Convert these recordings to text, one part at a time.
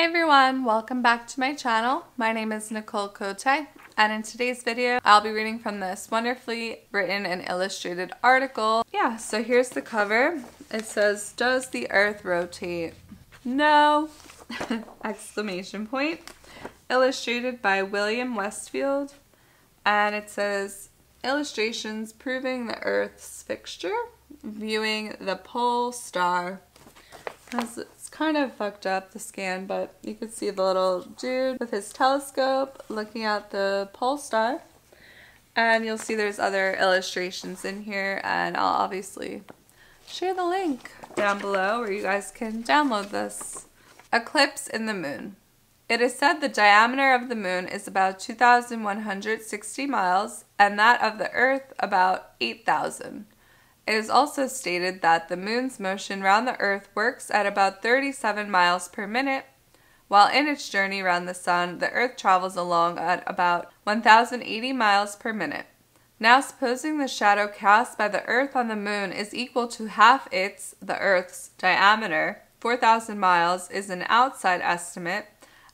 Hi everyone, welcome back to my channel. My name is Nicoleacote, and in today's video I'll be reading from this wonderfully written and illustrated article. Yeah, so here's the cover. It says, "Does the Earth rotate?" No! Exclamation point. Illustrated by William Westfield, and it says, "Illustrations proving the Earth's fixture, viewing the pole star." It's kind of fucked up, the scan, but you can see the little dude with his telescope looking at the pole star. And you'll see there's other illustrations in here, and I'll obviously share the link down below where you guys can download this. Eclipse in the moon. It is said the diameter of the moon is about 2,160 miles and that of the Earth about 8,000. It is also stated that the moon's motion round the Earth works at about 37 miles per minute, while in its journey round the sun, the Earth travels along at about 1,080 miles per minute. Now, supposing the shadow cast by the Earth on the moon is equal to half its, the Earth's, diameter, 4,000 miles is an outside estimate,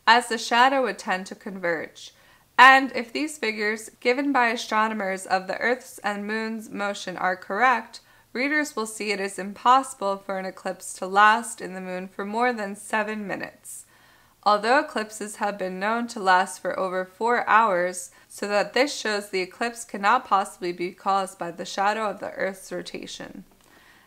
as the shadow would tend to converge. And if these figures given by astronomers of the Earth's and Moon's motion are correct, readers will see it is impossible for an eclipse to last in the Moon for more than 7 minutes. Although eclipses have been known to last for over 4 hours, so that this shows the eclipse cannot possibly be caused by the shadow of the Earth's rotation.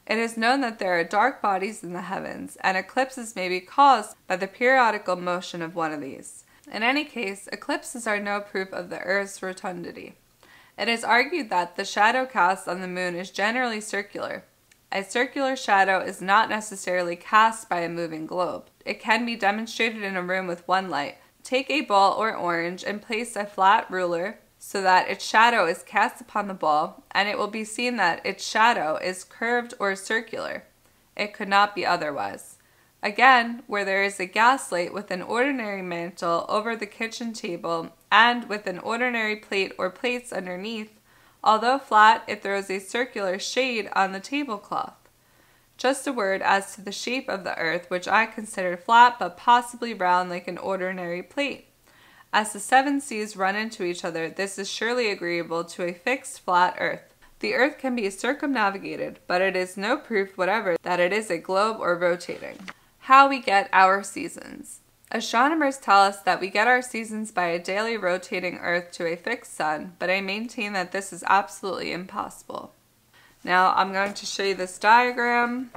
It is known that there are dark bodies in the heavens, and eclipses may be caused by the periodical motion of one of these. In any case, eclipses are no proof of the Earth's rotundity. It is argued that the shadow cast on the moon is generally circular. A circular shadow is not necessarily cast by a moving globe. It can be demonstrated in a room with one light. Take a ball or orange and place a flat ruler so that its shadow is cast upon the ball, and it will be seen that its shadow is curved or circular. It could not be otherwise. Again, where there is a gaslight with an ordinary mantle over the kitchen table and with an ordinary plate or plates underneath, although flat, it throws a circular shade on the tablecloth. Just a word as to the shape of the Earth, which I consider flat but possibly round like an ordinary plate. As the 7 seas run into each other, this is surely agreeable to a fixed flat Earth. The Earth can be circumnavigated, but it is no proof whatever that it is a globe or rotating. How we get our seasons. Astronomers tell us that we get our seasons by a daily rotating Earth to a fixed sun, but I maintain that this is absolutely impossible. Now I'm going to show you this diagram,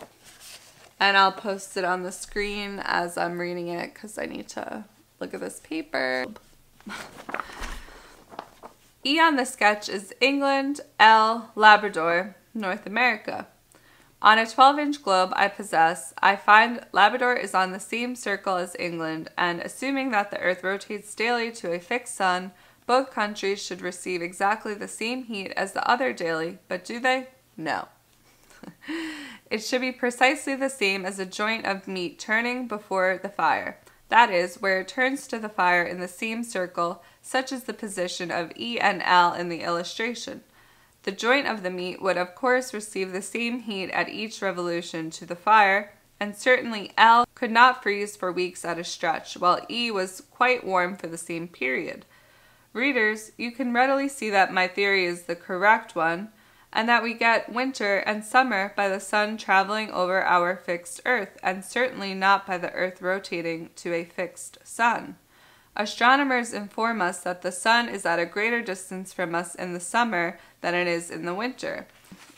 and I'll post it on the screen as I'm reading it because I need to look at this paper. E on the sketch is England, L, Labrador, North America. On a 12-inch globe I possess, I find Labrador is on the same circle as England, and assuming that the Earth rotates daily to a fixed sun, both countries should receive exactly the same heat as the other daily, but do they? No. It should be precisely the same as a joint of meat turning before the fire. That is, where it turns to the fire in the same circle, such is the position of E and L in the illustration. The joint of the meat would of course receive the same heat at each revolution to the fire, and certainly L could not freeze for weeks at a stretch, while E was quite warm for the same period. Readers, you can readily see that my theory is the correct one, and that we get winter and summer by the sun traveling over our fixed Earth, and certainly not by the Earth rotating to a fixed sun. Astronomers inform us that the sun is at a greater distance from us in the summer than it is in the winter,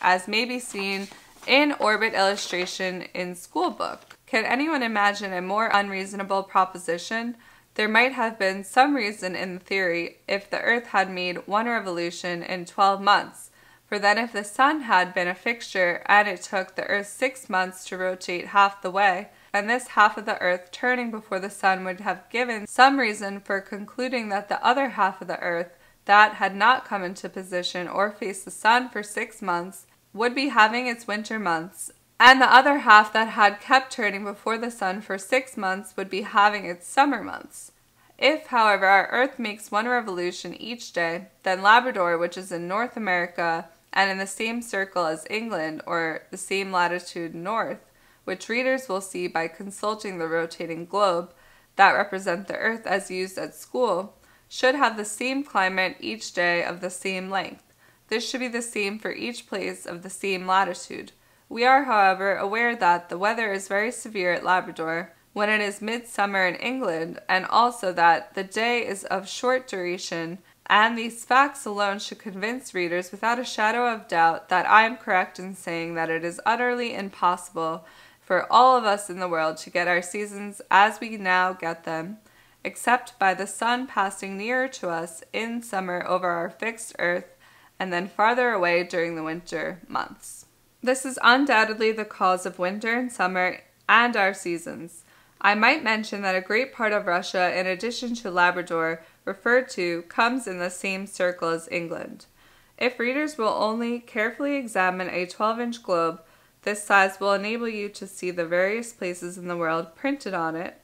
as may be seen in orbit illustration in school book. Can anyone imagine a more unreasonable proposition? There might have been some reason in the theory if the Earth had made 1 revolution in 12 months, for then if the sun had been a fixture and it took the Earth 6 months to rotate half the way, and this half of the Earth turning before the sun would have given some reason for concluding that the other half of the Earth that had not come into position or faced the sun for 6 months would be having its winter months, and the other half that had kept turning before the sun for 6 months would be having its summer months. If, however, our Earth makes 1 revolution each day, then Labrador, which is in North America and in the same circle as England, or the same latitude north, which readers will see by consulting the rotating globe, that represent the Earth as used at school, should have the same climate each day of the same length. This should be the same for each place of the same latitude. We are, however, aware that the weather is very severe at Labrador when it is midsummer in England, and also that the day is of short duration, and these facts alone should convince readers without a shadow of doubt that I am correct in saying that it is utterly impossible for all of us in the world to get our seasons as we now get them, except by the sun passing nearer to us in summer over our fixed earth, and then farther away during the winter months. This is undoubtedly the cause of winter and summer and our seasons. I might mention that a great part of Russia, in addition to Labrador, referred to, comes in the same circle as England. If readers will only carefully examine a 12-inch globe, this size will enable you to see the various places in the world printed on it,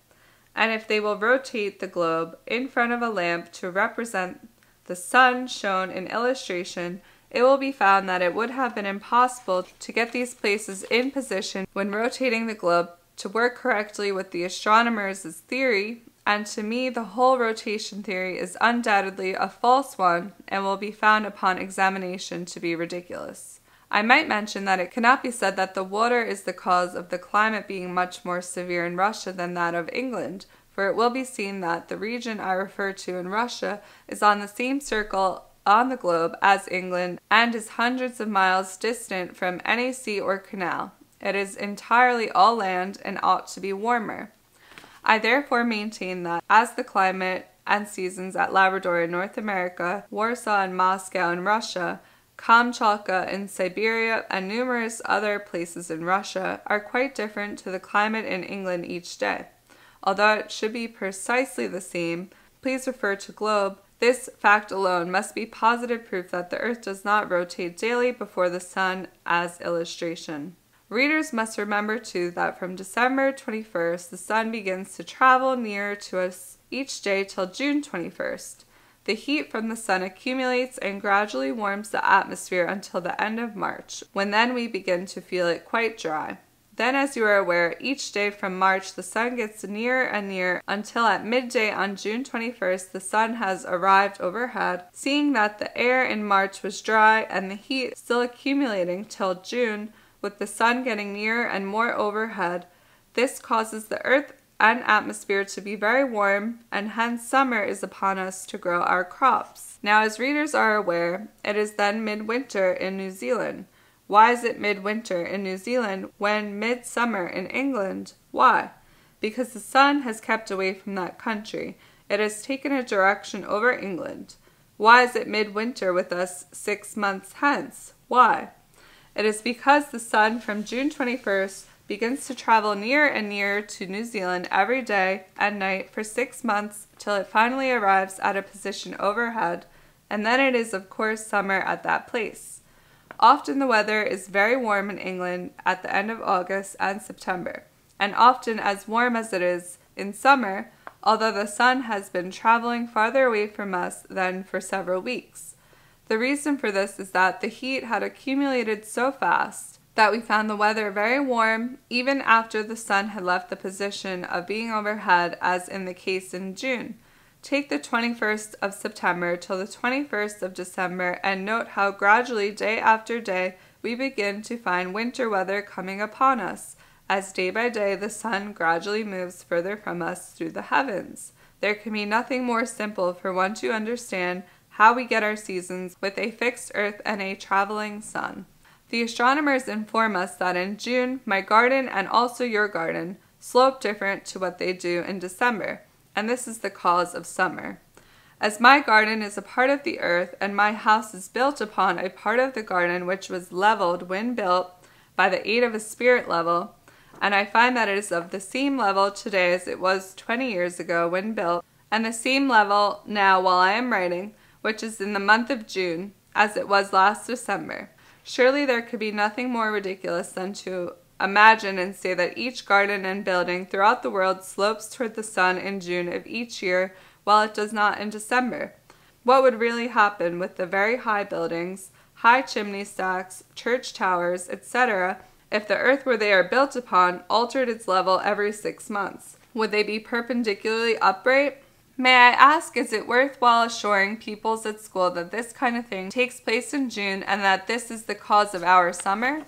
and if they will rotate the globe in front of a lamp to represent the sun shown in illustration, it will be found that it would have been impossible to get these places in position when rotating the globe to work correctly with the astronomers' theory, and to me the whole rotation theory is undoubtedly a false one and will be found upon examination to be ridiculous. I might mention that it cannot be said that the water is the cause of the climate being much more severe in Russia than that of England, for it will be seen that the region I refer to in Russia is on the same circle on the globe as England and is hundreds of miles distant from any sea or canal. It is entirely all land and ought to be warmer. I therefore maintain that as the climate and seasons at Labrador in North America, Warsaw and Moscow in Russia, Kamchatka in Siberia, and numerous other places in Russia are quite different to the climate in England each day. Although it should be precisely the same, please refer to globe. This fact alone must be positive proof that the Earth does not rotate daily before the sun as illustration. Readers must remember too that from December 21st the sun begins to travel nearer to us each day till June 21st. The heat from the sun accumulates and gradually warms the atmosphere until the end of March, when then we begin to feel it quite dry. Then, as you are aware, each day from March the sun gets nearer and nearer until at midday on June 21st the sun has arrived overhead. Seeing that the air in March was dry and the heat still accumulating till June, with the sun getting nearer and more overhead, this causes the earth and atmosphere to be very warm, and hence summer is upon us to grow our crops. Now, as readers are aware, it is then midwinter in New Zealand. Why is it midwinter in New Zealand when midsummer in England? Why? Because the sun has kept away from that country. It has taken a direction over England. Why is it midwinter with us 6 months hence? Why? It is because the sun from June 21st begins to travel nearer and nearer to New Zealand every day and night for 6 months till it finally arrives at a position overhead, and then it is of course summer at that place. Often the weather is very warm in England at the end of August and September, and often as warm as it is in summer, although the sun has been traveling farther away from us than for several weeks. The reason for this is that the heat had accumulated so fast that we found the weather very warm even after the sun had left the position of being overhead, as in the case in June. Take the 21st of September till the 21st of December and note how gradually day after day we begin to find winter weather coming upon us, as day by day the sun gradually moves further from us through the heavens. There can be nothing more simple for one to understand how we get our seasons with a fixed earth and a traveling sun. The astronomers inform us that in June my garden and also your garden slope different to what they do in December, and this is the cause of summer. As my garden is a part of the earth and my house is built upon a part of the garden which was leveled when built by the aid of a spirit level, and I find that it is of the same level today as it was 20 years ago when built, and the same level now while I am writing, which is in the month of June, as it was last December. Surely there could be nothing more ridiculous than to imagine and say that each garden and building throughout the world slopes toward the sun in June of each year, while it does not in December. What would really happen with the very high buildings, high chimney stacks, church towers, etc., if the earth where they are built upon altered its level every 6 months? Would they be perpendicularly upright? May I ask, is it worthwhile assuring pupils at school that this kind of thing takes place in June and that this is the cause of our summer?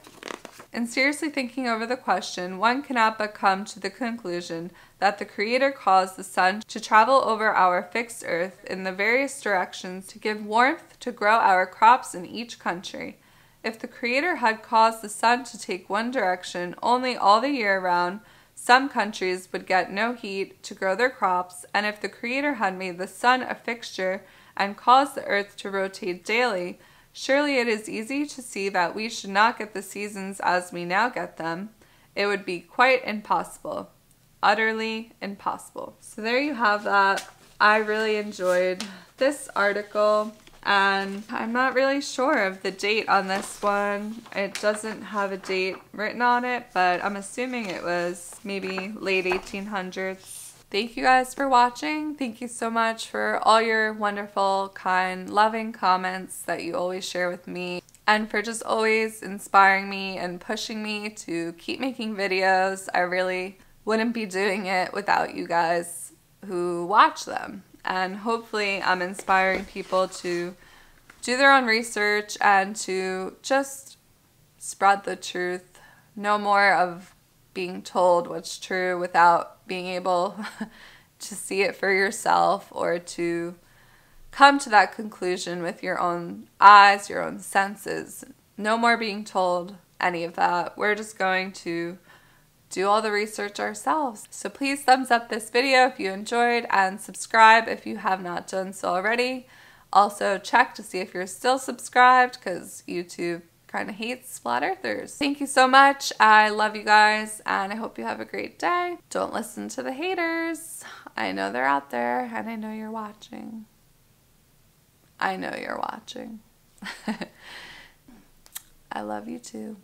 In seriously thinking over the question, one cannot but come to the conclusion that the Creator caused the sun to travel over our fixed earth in the various directions to give warmth to grow our crops in each country. If the Creator had caused the sun to take one direction only all the year round, some countries would get no heat to grow their crops, and if the Creator had made the sun a fixture and caused the earth to rotate daily, surely it is easy to see that we should not get the seasons as we now get them. It would be quite impossible. Utterly impossible. So there you have that. I really enjoyed this article, and I'm not really sure of the date on this one. It doesn't have a date written on it, but I'm assuming it was maybe late 1800s. Thank you guys for watching. Thank you so much for all your wonderful, kind, loving comments that you always share with me, and for just always inspiring me and pushing me to keep making videos. I really wouldn't be doing it without you guys who watch them. And hopefully I'm inspiring people to do their own research and to just spread the truth. No more of being told what's true without being able to see it for yourself or to come to that conclusion with your own eyes, your own senses. No more being told any of that. We're just going to do all the research ourselves. So please thumbs up this video if you enjoyed, and subscribe if you have not done so already. Also check to see if you're still subscribed, because YouTube kind of hates flat earthers. Thank you so much. I love you guys, and I hope you have a great day. Don't listen to the haters. I know they're out there, and I know you're watching. I know you're watching. I love you too.